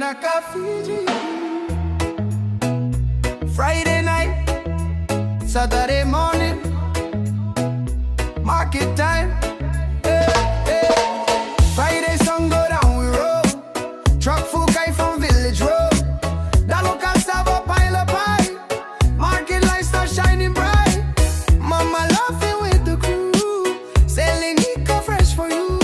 Pinaka Fiji. Friday night, Saturday morning, market time. Hey, hey. Friday sun go down, we roll. Truck full guy from Village Road. The locals have a pile of pie. Market lights start shining bright. Mama laughing with the crew, selling eco fresh for you.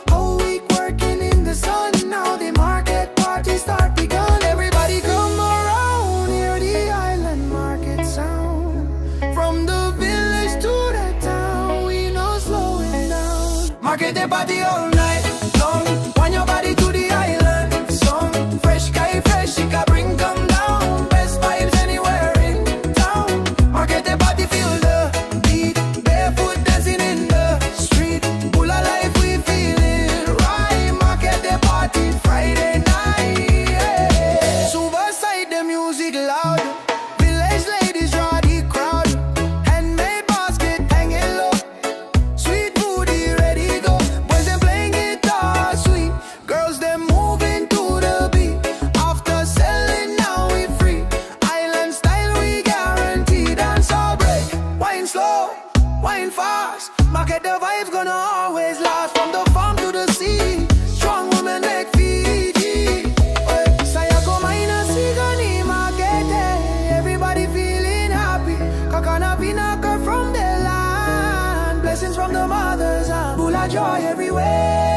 Whole week working in the sun. Now the market party start begun. Everybody come around, hear the island market sound. From the village to the town, we no slowing down. Makete party all night long. Want your body to the island song. Fresh guy, fresh, she can bring come down. Best vibes anywhere in town. Makete party, feel the beat. Barefoot dancing in the street. Full of life, we feeling right. Makete party, Friday night. Yeah. Suicide, the music loud. Village ladies draw the crowd. Handmade basket hanging low. Sweet booty ready go. Boys them playing guitar sweet. Girls them moving to the beat. After selling now we free. Island style we guarantee. Dance all break. Wine slow, wine fast. Market the vibes gonna always last. From the farm to the sea. Strong women make Fiji. Sayako maina sigani Makete. Everybody feeling happy. Kakana pinaka from the land. Blessings from the mothers and Bula joy everywhere.